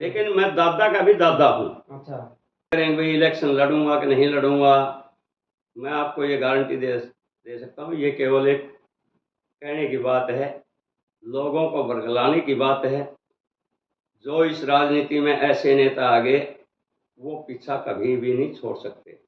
लेकिन मैं दादा का भी दादा हूँ। अच्छा। करेंगे भाई इलेक्शन लड़ूंगा कि नहीं लड़ूंगा, मैं आपको ये गारंटी दे सकता हूँ। ये केवल एक कहने की बात है, लोगों को बरगलाने की बात है। जो इस राजनीति में ऐसे नेता आगे, वो पीछा कभी भी नहीं छोड़ सकते।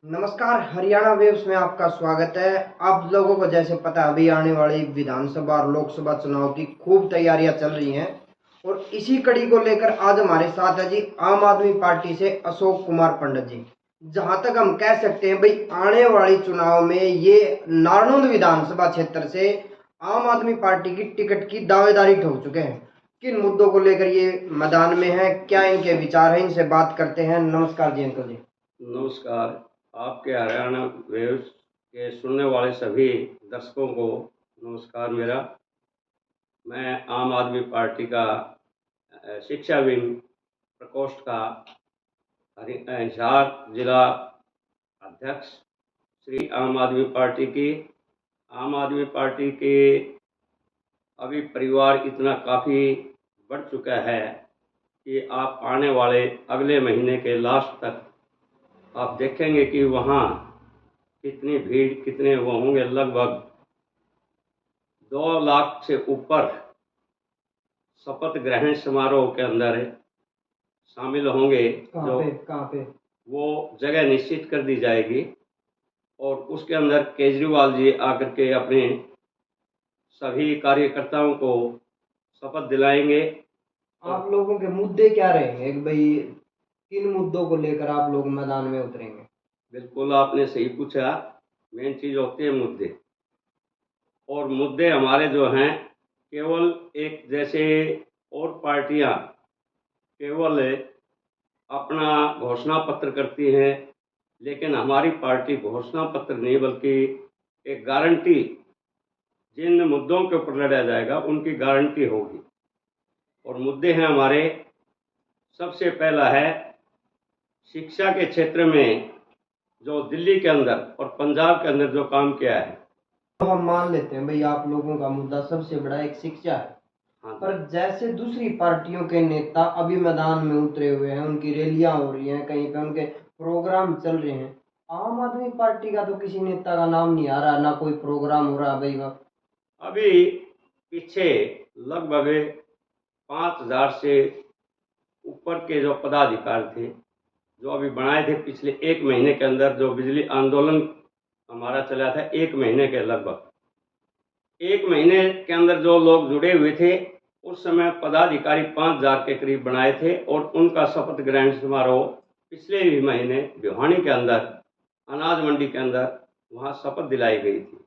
नमस्कार, हरियाणा वेव्स में आपका स्वागत है। आप लोगों को जैसे पता है, अभी आने वाली विधानसभा और लोकसभा चुनाव की खूब तैयारियां चल रही हैं और इसी कड़ी को लेकर आज हमारे साथ है जी आम आदमी पार्टी से अशोक कुमार पंडित जी। जहां तक हम कह सकते हैं भाई, आने वाली चुनाव में ये नारनौंद विधानसभा क्षेत्र से आम आदमी पार्टी की टिकट की दावेदारी ठोक चुके हैं। किन मुद्दों को लेकर ये मैदान में है, क्या इनके विचार हैं, इनसे बात करते हैं। नमस्कार जी अंकल जी। नमस्कार। आपके हरियाणा वेव्स के सुनने वाले सभी दर्शकों को नमस्कार मेरा। मैं आम आदमी पार्टी का शिक्षा विंग प्रकोष्ठ का हिसार जिला अध्यक्ष श्री आम आदमी पार्टी के अभी परिवार इतना काफ़ी बढ़ चुका है कि आप आने वाले अगले महीने के लास्ट तक आप देखेंगे कि वहाँ कितनी भीड़, कितने वो होंगे। लगभग 2 लाख से ऊपर शपथ ग्रहण समारोह के अंदर शामिल होंगे। कहाँ पे? वो जगह निश्चित कर दी जाएगी और उसके अंदर केजरीवाल जी आकर के अपने सभी कार्यकर्ताओं को शपथ दिलाएंगे। आप लोगों के मुद्दे क्या रहेंगे कि भाई किन मुद्दों को लेकर आप लोग मैदान में उतरेंगे? बिल्कुल आपने सही पूछा। मेन चीज़ होती है मुद्दे, और मुद्दे हमारे जो हैं केवल एक जैसे और पार्टियां केवल अपना घोषणा पत्र करती हैं, लेकिन हमारी पार्टी घोषणा पत्र नहीं बल्कि एक गारंटी, जिन मुद्दों के ऊपर लड़ा जाएगा उनकी गारंटी होगी। और मुद्दे हैं हमारे, सबसे पहला है शिक्षा के क्षेत्र में जो दिल्ली के अंदर और पंजाब के अंदर जो काम किया है। तो हम मान लेते हैं भाई आप लोगों का मुद्दा सबसे बड़ा एक शिक्षा है। हाँ, पर जैसे दूसरी पार्टियों के नेता अभी मैदान में उतरे हुए हैं, उनकी रैलियां हो रही हैं, कहीं पे उनके प्रोग्राम चल रहे हैं। आम आदमी पार्टी का तो किसी नेता का नाम नहीं आ रहा, ना कोई प्रोग्राम हो रहा भाई। अभी पीछे लगभग 5,000 से ऊपर के जो पदाधिकारी थे, जो अभी बनाए थे पिछले 1 महीने के अंदर, जो बिजली आंदोलन हमारा चला था 1 महीने के लगभग 1 महीने के अंदर जो लोग जुड़े हुए थे, उस समय पदाधिकारी 5,000 के करीब बनाए थे और उनका शपथ ग्रहण समारोह पिछले ही महीने भिवानी के अंदर अनाज मंडी के अंदर वहाँ शपथ दिलाई गई थी।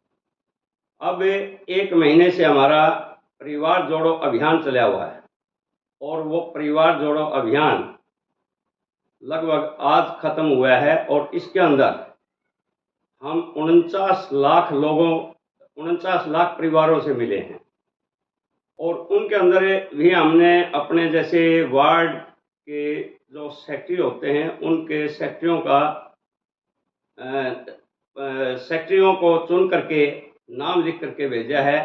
अब 1 महीने से हमारा परिवार जोड़ो अभियान चला हुआ है और वो परिवार जोड़ो अभियान लगभग आज खत्म हुआ है और इसके अंदर हम 49 लाख परिवारों से मिले हैं और उनके अंदर भी हमने अपने जैसे वार्ड के जो सेक्रेटरी होते हैं, उनके सेक्रेटरियों को चुन करके नाम लिख करके भेजा है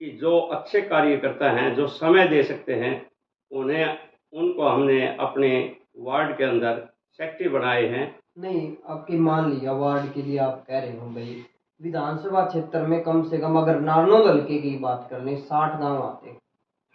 कि जो अच्छे कार्यकर्ता हैं, जो समय दे सकते हैं, उनको हमने अपने वार्ड के अंदर सेक्रेटरी बनाए हैं। नहीं, आपकी मान लिया वार्ड के लिए आप कह रहे हो भाई, विधानसभा क्षेत्र में कम से कम अगर नारनौंद हल्के की बात कर लें 60 गांव आते हैं।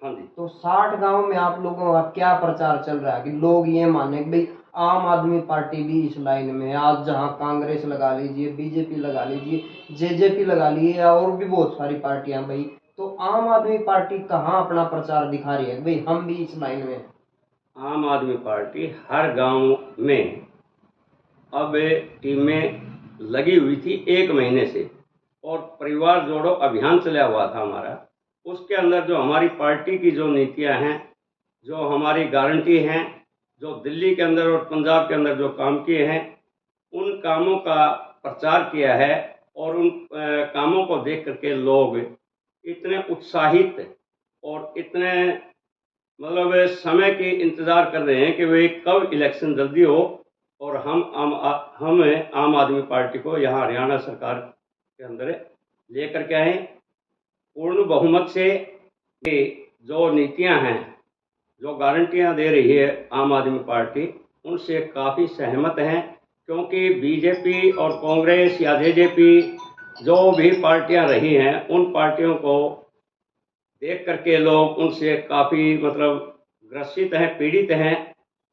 हाँ जी। तो 60 गांव में आप लोगों का क्या प्रचार चल रहा है कि लोग ये माने कि भाई आम आदमी पार्टी भी इस लाइन में है? आज जहां कांग्रेस लगा लीजिए, बीजेपी लगा लीजिए, जेजेपी लगा लीजिए और भी बहुत सारी पार्टियां भाई, तो आम आदमी पार्टी कहाँ अपना प्रचार दिखा रही है भाई हम भी इस लाइन में हैं? आम आदमी पार्टी हर गांव में अब टीमें लगी हुई थी 1 महीने से, और परिवार जोड़ो अभियान चला हुआ था हमारा। उसके अंदर जो हमारी पार्टी की जो नीतियां हैं, जो हमारी गारंटी हैं, जो दिल्ली के अंदर और पंजाब के अंदर जो काम किए हैं, उन कामों का प्रचार किया है और उन कामों को देख करके लोग इतने उत्साहित और इतने मतलब समय की इंतज़ार कर रहे हैं कि वे कब इलेक्शन जल्दी हो और हम आम आदमी पार्टी को यहाँ हरियाणा सरकार के अंदर लेकर के आए पूर्ण बहुमत से। ये जो नीतियाँ हैं जो गारंटियां दे रही है आम आदमी पार्टी, उनसे काफ़ी सहमत हैं, क्योंकि बीजेपी और कांग्रेस या जेजेपी जो भी पार्टियां रही हैं, उन पार्टियों को देख करके लोग उनसे काफ़ी मतलब ग्रसित हैं, पीड़ित हैं,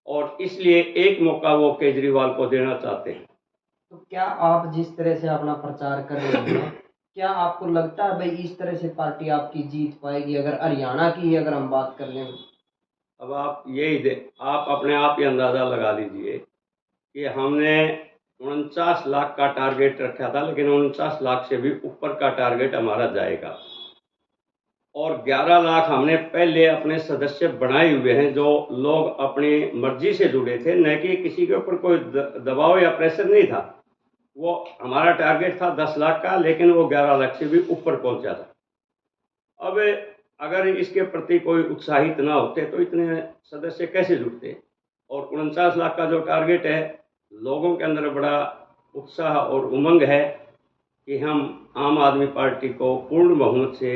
और इसलिए एक मौका वो केजरीवाल को देना चाहते हैं। तो क्या आप जिस तरह से अपना प्रचार कर रहे हैं, क्या आपको लगता है भाई इस तरह से पार्टी आपकी जीत पाएगी? अगर हरियाणा की अगर हम बात कर लें, अब आप आप अपने आप ही अंदाज़ा लगा लीजिए कि हमने 49 लाख का टारगेट रखा था, लेकिन 49 लाख से भी ऊपर का टारगेट हमारा जाएगा। और 11 लाख हमने पहले अपने सदस्य बनाए हुए हैं, जो लोग अपनी मर्जी से जुड़े थे, न कि किसी के ऊपर कोई दबाव या प्रेशर नहीं था। वो हमारा टारगेट था 10 लाख का, लेकिन वो 11 लाख से भी ऊपर पहुंचा था। अब अगर इसके प्रति कोई उत्साहित ना होते तो इतने सदस्य कैसे जुड़ते? और 49 लाख का जो टारगेट है, लोगों के अंदर बड़ा उत्साह और उमंग है कि हम आम आदमी पार्टी को पूर्ण बहुमत से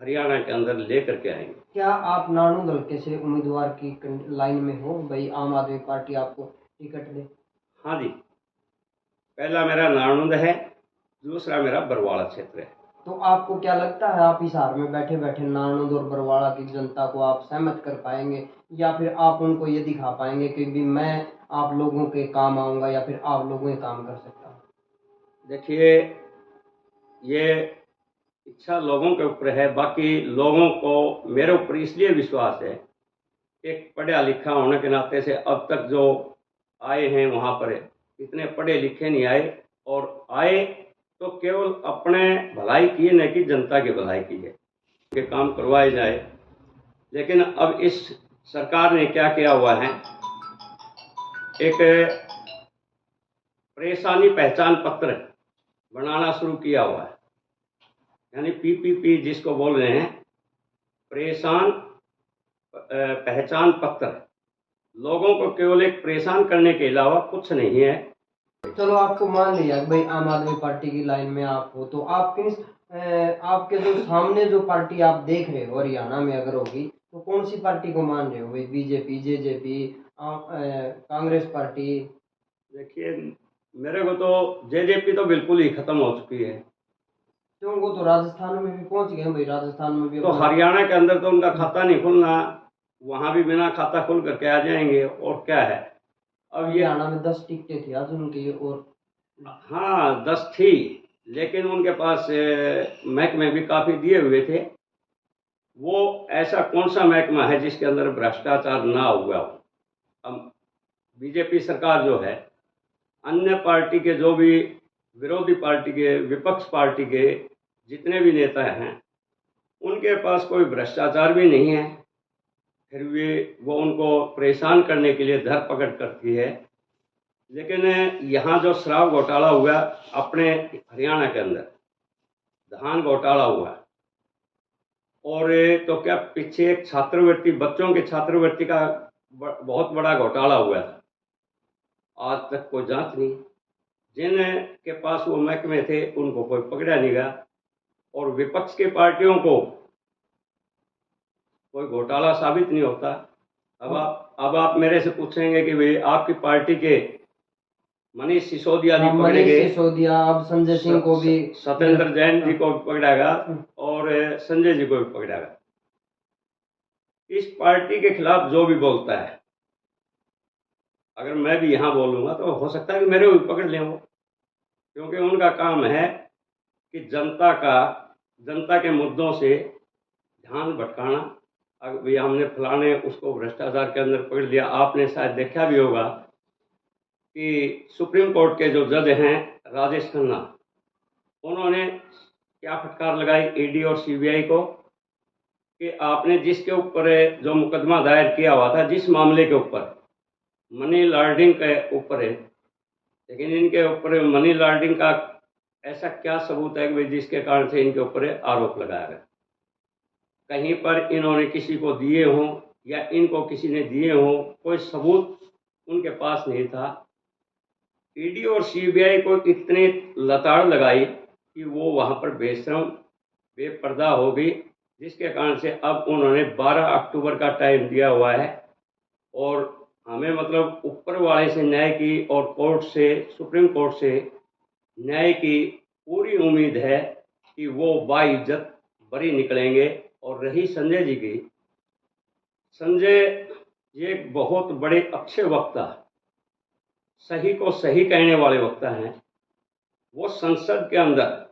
हरियाणा के अंदर लेकर के आएंगे। क्या आप नानू हल्के से उम्मीदवार की लाइन में हो भाई, आम आदमी पार्टी आपको टिकट दे? हाँ जी, पहला मेरा नारनौंद है, दूसरा मेरा बरवाड़ा क्षेत्र है। तो आपको क्या लगता है आप हिसार में बैठे बैठे नानोद और बरवाड़ा की जनता को आप सहमत कर पाएंगे, या फिर आप उनको ये दिखा पाएंगे कि भी मैं आप लोगों के काम आऊंगा या फिर आप लोगों के काम कर सकता हूँ? देखिए, ये इच्छा लोगों के ऊपर है। बाकी लोगों को मेरे ऊपर इसलिए विश्वास है, एक पढ़ा लिखा होने के नाते से अब तक जो आए हैं वहाँ पर इतने पढ़े लिखे नहीं आए, और आए तो केवल अपने भलाई की, न कि जनता की भलाई की है कि काम करवाए जाए। लेकिन अब इस सरकार ने क्या किया हुआ है, एक परेशानी पहचान पत्र बनाना शुरू किया हुआ है, यानी पीपीपी जिसको बोल रहे हैं, परेशान पहचान पत्र। लोगों को केवल एक परेशान करने के अलावा कुछ नहीं है। चलो आपको मान लिया कि भाई आम आदमी पार्टी की लाइन में आप हो, तो आप किस आपके जो सामने जो पार्टी आप देख रहे हो हरियाणा में अगर होगी, तो कौन सी पार्टी को मान रहे हो भाई? BJP, JJP, Congress party? देखिए, मेरे को तो जेजेपी तो बिल्कुल ही खत्म हो चुकी है। क्यों? वो तो राजस्थान में भी पहुंच गए भाई, राजस्थान में भी तो हरियाणा के अंदर तो उनका खाता नहीं खुलना, वहां भी बिना खाता खुल करके आ जाएंगे, और क्या है। अब ये हरियाणा में 10 टिकटें थी आज उनकी, और हाँ 10 थी, लेकिन उनके पास महकमे भी काफ़ी दिए हुए थे। वो ऐसा कौन सा महकमा है जिसके अंदर भ्रष्टाचार ना हुआ हो? अब बीजेपी सरकार जो है, अन्य पार्टी के जो भी विरोधी पार्टी के, विपक्ष पार्टी के जितने भी नेता हैं, उनके पास कोई भ्रष्टाचार भी नहीं है, फिर भी वो उनको परेशान करने के लिए धरपकड़ करती है। लेकिन यहाँ जो शराब घोटाला हुआ अपने हरियाणा के अंदर, धान घोटाला हुआ, और तो क्या पीछे एक छात्रवृत्ति, बच्चों के छात्रवृत्ति का बहुत बड़ा घोटाला हुआ था, आज तक कोई जांच नहीं। जिन के पास वो महकमे थे उनको कोई पकड़ा नहीं गया, और विपक्ष की पार्टियों को कोई घोटाला साबित नहीं होता। अब आप मेरे से पूछेंगे कि भाई आपकी पार्टी के मनीष सिसोदिया जी पकड़े मनीष गए, सिसोदिया, अब संजय सिंह को भी, सत्येंद्र जैन जी को भी पकड़ागा, और संजय जी को भी पकड़ागा। इस पार्टी के खिलाफ जो भी बोलता है, अगर मैं भी यहाँ बोलूँगा तो हो सकता है कि मेरे को भी पकड़ लें वो, क्योंकि उनका काम है कि जनता के मुद्दों से ध्यान भटकाना। अब भैया हमने फलाने उसको भ्रष्टाचार के अंदर पकड़ लिया। आपने शायद देखा भी होगा कि सुप्रीम कोर्ट के जो जज हैं राजेश खन्ना, उन्होंने क्या फटकार लगाई ईडी और सीबीआई को कि आपने जिसके ऊपर जो मुकदमा दायर किया हुआ था, जिस मामले के ऊपर मनी लॉन्ड्रिंग के ऊपर है, लेकिन इनके ऊपर मनी लॉन्ड्रिंग का ऐसा क्या सबूत है कि जिसके कारण से इनके ऊपर आरोप लगाया गया? कहीं पर इन्होंने किसी को दिए हों या इनको किसी ने दिए हों, कोई सबूत उनके पास नहीं था। ईडी और सीबीआई को इतनी लताड़ लगाई कि वो वहाँ पर बेशरम बेपर्दा हो गई, जिसके कारण से अब उन्होंने 12 अक्टूबर का टाइम दिया हुआ है। और हमें मतलब ऊपर वाले से न्याय की और कोर्ट से, सुप्रीम कोर्ट से न्याय की पूरी उम्मीद है कि वो बाइज्जत बरी निकलेंगे। और रही संजय जी की, संजय ये एक बहुत बड़े अच्छे वक्ता, सही को सही कहने वाले वक्ता हैं। वो संसद के अंदर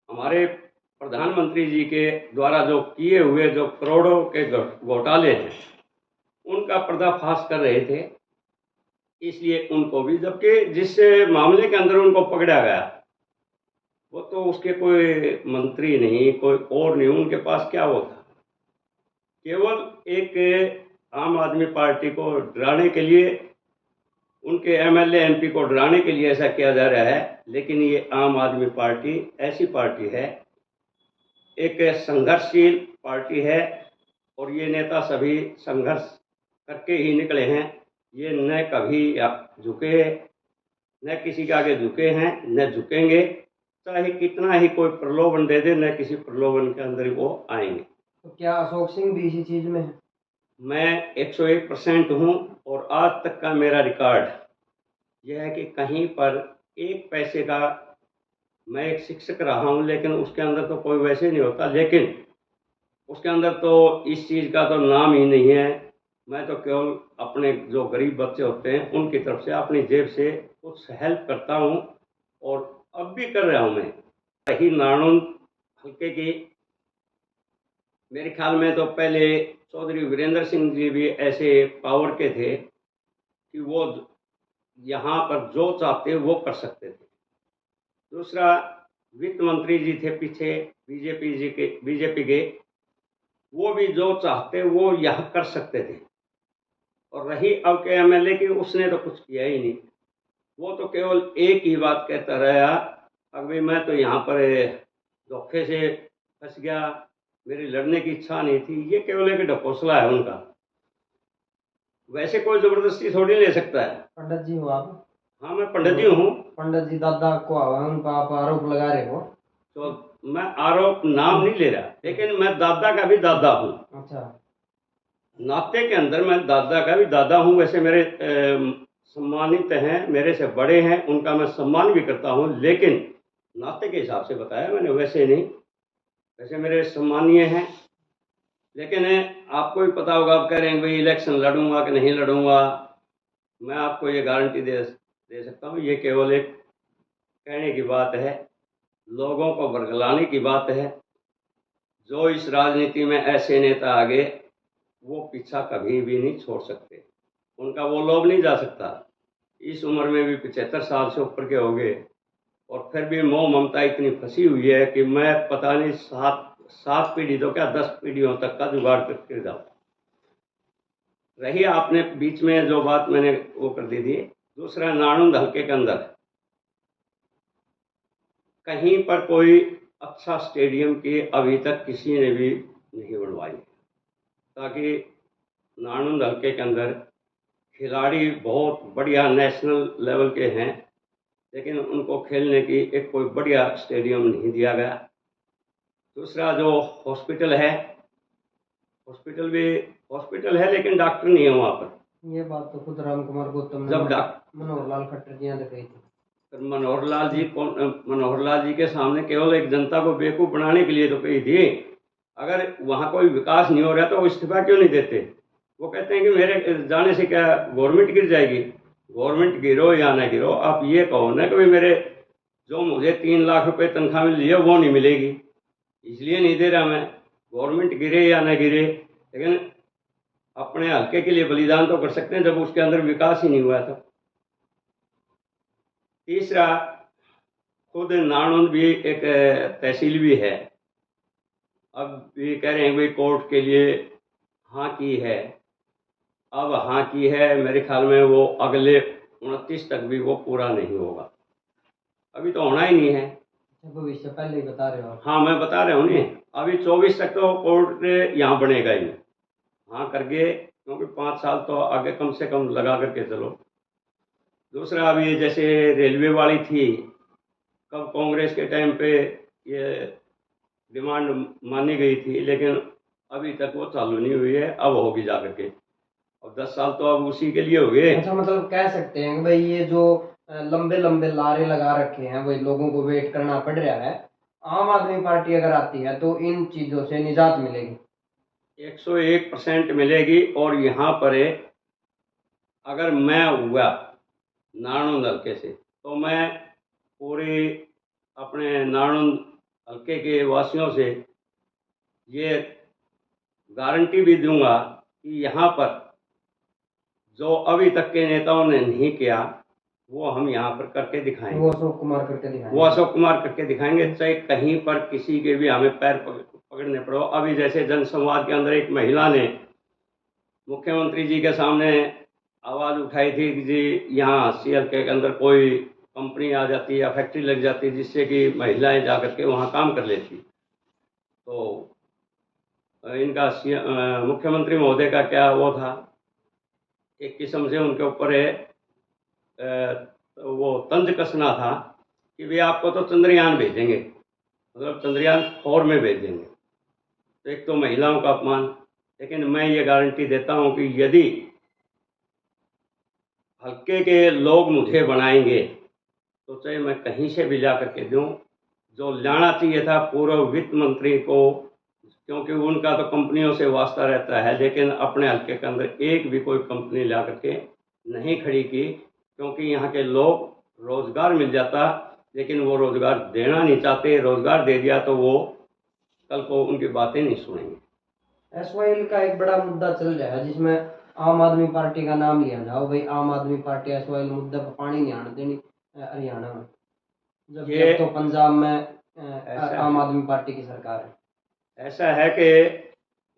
हमारे प्रधानमंत्री जी के द्वारा जो किए हुए जो करोड़ों के घोटाले हैं उनका पर्दाफाश कर रहे थे। इसलिए उनको भी, जबकि जिस मामले के अंदर उनको पकड़ा गया वो तो उसके कोई मंत्री नहीं, कोई और नहीं, उनके पास क्या वो था, केवल एक आम आदमी पार्टी को डराने के लिए, उनके एमएलए एमपी को डराने के लिए ऐसा किया जा रहा है। लेकिन ये आम आदमी पार्टी ऐसी पार्टी है, एक संघर्षशील पार्टी है, और ये नेता सभी संघर्ष करके ही निकले हैं। ये न कभी झुके, न किसी के आगे झुके हैं, न झुकेंगे। चाहे कितना ही कोई प्रलोभन दे दे, न किसी प्रलोभन के अंदर वो आएंगे। तो क्या अशोक सिंह भी इसी चीज में है? मैं 101% हूँ, और आज तक का मेरा रिकॉर्ड यह है कि कहीं पर एक पैसे का, मैं एक शिक्षक रहा हूँ लेकिन उसके अंदर तो कोई वैसे नहीं होता, लेकिन उसके अंदर तो इस चीज़ का तो नाम ही नहीं है। मैं तो केवल अपने जो गरीब बच्चे होते हैं उनकी तरफ से अपनी जेब से कुछ हेल्प करता हूँ, और अब भी कर रहा हूँ मैं। रही नाणुन हल्के की, मेरे ख्याल में तो पहले चौधरी वीरेंद्र सिंह जी भी ऐसे पावर के थे कि वो यहाँ पर जो चाहते वो कर सकते थे। दूसरा, वित्त मंत्री जी थे पीछे बीजेपी के, वो भी जो चाहते वो यहाँ कर सकते थे। और रही अब के एमएलए की, उसने तो कुछ किया ही नहीं। वो तो केवल एक ही बात कहता रहा, अभी मैं तो यहाँ पर धोखे से फंस गया, मेरी लड़ने की इच्छा नहीं थी। ये केवल एक ढकोसला है उनका, वैसे कोई जबरदस्ती थोड़ी ले सकता है। पंडित जी हो आप? हाँ, मैं पंडित जी हूँ। पंडित जी दादा को उनका आप आरोप लगा रहे हो? तो मैं आरोप नाम नहीं ले रहा, लेकिन मैं दादा का भी दादा हूँ। अच्छा। नाते के अंदर मैं दादा का भी दादा हूँ। वैसे मेरे सम्मानित हैं, मेरे से बड़े हैं, उनका मैं सम्मान भी करता हूँ, लेकिन नाते के हिसाब से बताया मैंने, वैसे नहीं। वैसे मेरे सम्मानीय हैं, लेकिन आपको भी पता होगा, आप कह रहे हैं भाई इलेक्शन लड़ूंगा कि नहीं लड़ूंगा। मैं आपको ये गारंटी दे सकता हूँ, ये केवल एक कहने की बात है, लोगों को बरगलाने की बात है। जो इस राजनीति में ऐसे नेता आ गए वो पीछा कभी भी नहीं छोड़ सकते, उनका वो लोभ नहीं जा सकता। इस उम्र में भी 75 साल से ऊपर के हो गए, और फिर भी मोह ममता इतनी फंसी हुई है कि मैं पता नहीं सात पीढ़ी तो क्या 10 पीढ़ियों तक का जुगाड़ करके जाऊँ। रही आपने बीच में जो बात मैंने वो कर दी थी, दूसरा नाणुंद हल्के के अंदर कहीं पर कोई अच्छा स्टेडियम की अभी तक किसी ने भी नहीं बनवाई, ताकि नाणुंद हल्के के अंदर खिलाड़ी बहुत बढ़िया नेशनल लेवल के हैं, लेकिन उनको खेलने की एक कोई बढ़िया स्टेडियम नहीं दिया गया। दूसरा, जो हॉस्पिटल है, हॉस्पिटल है लेकिन डॉक्टर नहीं है वहाँ पर। ये बात तो खुद राम कुमार गौतम ने जब मनोहर लाल खट्टर जी ने कही थी। मनोहर लाल जी के सामने केवल एक जनता को बेवकूफ़ बनाने के लिए तो कही थी। अगर वहाँ कोई विकास नहीं हो रहा तो वो इस्तीफा क्यों नहीं देते? वो कहते हैं कि मेरे जाने से क्या गवर्नमेंट गिर जाएगी। गवर्नमेंट गिरो या ना गिरो, आप ये कहो ना कि मेरे जो मुझे 3 लाख रुपए तनख्वाह मिल रही है वो नहीं मिलेगी, इसलिए नहीं दे रहा मैं। गवर्नमेंट गिरे या ना गिरे, लेकिन अपने हल्के के लिए बलिदान तो कर सकते हैं जब उसके अंदर विकास ही नहीं हुआ था। तीसरा, खुद नाणुंद भी एक तहसील भी है। अब ये कह रहे हैं भाई कोर्ट के लिए हाँ की है, अब हाँ की है, मेरे ख्याल में वो अगले 29 तक भी वो पूरा नहीं होगा, अभी तो होना ही नहीं है। भविष्य पहले ही बता रहे हो? हाँ, मैं बता रहा हूँ नहीं, अभी 24 तक तो कोर्ट यहाँ बनेगा ही हाँ करके, क्योंकि 5 साल तो आगे कम से कम लगा करके चलो। दूसरा, अभी जैसे रेलवे वाली थी, कब कांग्रेस के टाइम पे ये डिमांड मानी गई थी, लेकिन अभी तक वो चालू नहीं हुई है। अब होगी जा करके। अब 10 साल तो अब उसी के लिए हो गए। अच्छा, मतलब कह सकते हैं कि भाई ये जो लंबे लंबे लारे लगा रखे हैं, वही लोगों को वेट करना पड़ रहा है। आम आदमी पार्टी अगर आती है तो इन चीजों से निजात मिलेगी। 101% मिलेगी। और यहाँ पर अगर मैं हुआ नारायण हल्के से, तो मैं पूरे अपने नारायण हल्के के वासियों से ये गारंटी भी दूंगा कि यहाँ पर जो अभी तक के नेताओं ने नहीं किया, वो हम यहाँ पर करके दिखाएंगे। वो अशोक कुमार करके दिखाएंगे। वो अशोक कुमार करके दिखाएंगे, चाहे कहीं पर किसी के भी हमें पैर पकड़ने पड़ो। अभी जैसे जनसंवाद के अंदर एक महिला ने मुख्यमंत्री जी के सामने आवाज़ उठाई थी कि जी यहाँ CLK के अंदर कोई कंपनी आ जाती या फैक्ट्री लग जाती जिससे कि महिलाएं जा करके वहाँ काम कर लेती। तो इनका मुख्यमंत्री महोदय का क्या वो था, एक किस्म से उनके ऊपर वो तंज कसना था कि वे आपको तो चंद्रयान भेजेंगे, मतलब चंद्रयान 4 में भेज देंगे। तो एक तो महिलाओं का अपमान। लेकिन मैं ये गारंटी देता हूँ कि यदि हल्के के लोग मुझे बनाएंगे तो चाहे मैं कहीं से भी ला करके दूँ। जो लाना चाहिए था पूर्व वित्त मंत्री को, क्योंकि उनका तो कंपनियों से वास्ता रहता है, लेकिन अपने हल्के के अंदर एक भी कोई कंपनी ला करके नहीं खड़ी की, क्योंकि यहाँ के लोग रोज़गार मिल जाता, लेकिन वो रोज़गार देना नहीं चाहते। रोज़गार दे दिया तो वो कल को उनकी बातें नहीं सुनेंगे। SYL का एक बड़ा मुद्दा चल रहा है जिसमें आम आदमी पार्टी का नाम लिया जाओ। भाई आम आदमी पार्टी SYL मुद्दे पर पानी नहीं आने देनी हरियाणा में, जबकि अब तो पंजाब में आम आदमी पार्टी की सरकार है। ऐसा है कि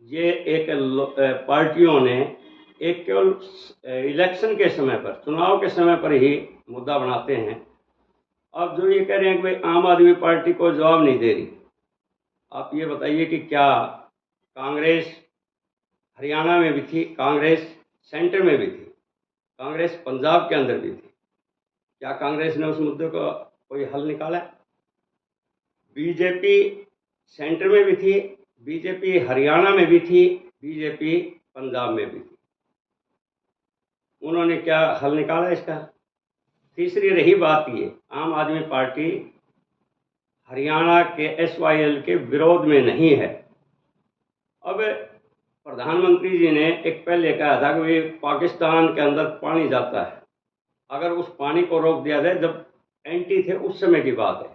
ये एक पार्टियों ने एक केवल इलेक्शन के समय पर, चुनाव के समय पर ही मुद्दा बनाते हैं। अब जो ये कह रहे हैं कि भाई आम आदमी पार्टी को जवाब नहीं दे रही, आप ये बताइए कि क्या कांग्रेस हरियाणा में भी थी, कांग्रेस सेंटर में भी थी, कांग्रेस पंजाब के अंदर भी थी, क्या कांग्रेस ने उस मुद्दे का कोई हल निकाला? बीजेपी सेंटर में भी थी, बीजेपी हरियाणा में भी थी, बीजेपी पंजाब में भी थी, उन्होंने क्या हल निकाला इसका? तीसरी रही बात ये, आम आदमी पार्टी हरियाणा के SYL के विरोध में नहीं है। अब प्रधानमंत्री जी ने एक पहले कहा था कि पाकिस्तान के अंदर पानी जाता है, अगर उस पानी को रोक दिया जाए, जब एंटी थे उस समय की बात है,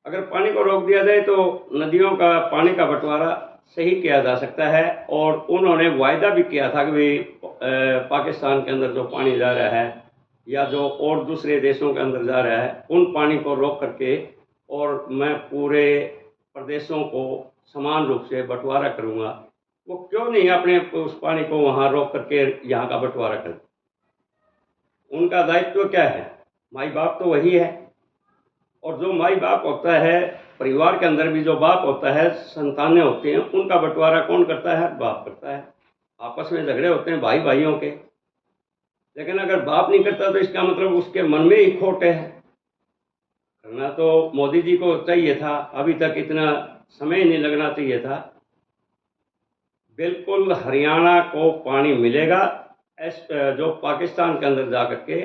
अगर पानी को रोक दिया जाए तो नदियों का पानी का बंटवारा सही किया जा सकता है। और उन्होंने वायदा भी किया था कि भाई पाकिस्तान के अंदर जो पानी जा रहा है या जो और दूसरे देशों के अंदर जा रहा है, उन पानी को रोक करके और मैं पूरे प्रदेशों को समान रूप से बंटवारा करूँगा। वो क्यों नहीं अपने उस पानी को वहाँ रोक करके यहाँ का बंटवारा करें? उनका दायित्व क्या है? माई बाप तो वही है। और जो माई बाप होता है, परिवार के अंदर भी जो बाप होता है, संतानें होती हैं, उनका बंटवारा कौन करता है? बाप करता है। आपस में झगड़े होते हैं भाई भाइयों के, लेकिन अगर बाप नहीं करता तो इसका मतलब उसके मन में ही खोट है। करना तो मोदी जी को चाहिए था, अभी तक इतना समय नहीं लगना चाहिए था। बिल्कुल हरियाणा को पानी मिलेगा, जो पाकिस्तान के अंदर जा करके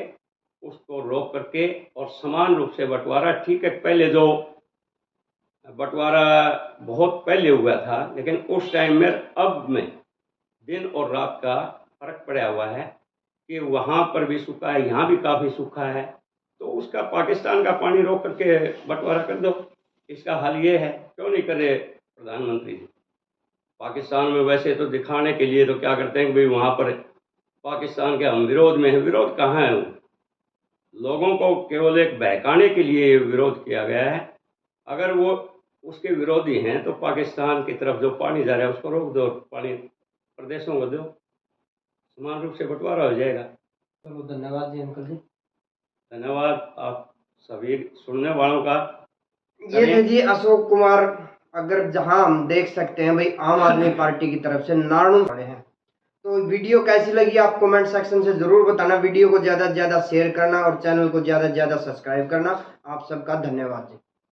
उसको रोक करके और समान रूप से बंटवारा। ठीक है, पहले जो बंटवारा बहुत पहले हुआ था, लेकिन उस टाइम में अब में दिन और रात का फर्क पड़ा हुआ है कि वहाँ पर भी सूखा है, यहाँ भी काफ़ी सूखा है, तो उसका पाकिस्तान का पानी रोक करके बंटवारा कर दो। इसका हल ये है, क्यों नहीं कर रहे प्रधानमंत्री जी? पाकिस्तान में वैसे तो दिखाने के लिए तो क्या करते हैं कि भाई वहाँ पर पाकिस्तान के हम विरोध में हैं। विरोध कहाँ है? लोगों को केवल एक बहकाने के लिए विरोध किया गया है। अगर वो उसके विरोधी हैं तो पाकिस्तान की तरफ जो पानी जा रहा है उसको रोक दो, पानी प्रदेशों को दो, समान रूप से बंटवारा हो जाएगा। चलो, धन्यवाद जी अंकल जी। धन्यवाद आप सभी सुनने वालों का। ये थे जी अशोक कुमार। अगर जहां हम देख सकते हैं भाई आम आदमी पार्टी की तरफ से नारायण खड़े हैं। तो वीडियो कैसी लगी आप कमेंट सेक्शन से जरूर बताना। वीडियो को ज्यादा से ज्यादा शेयर करना और चैनल को ज्यादा से ज्यादा सब्सक्राइब करना। आप सबका धन्यवाद जी।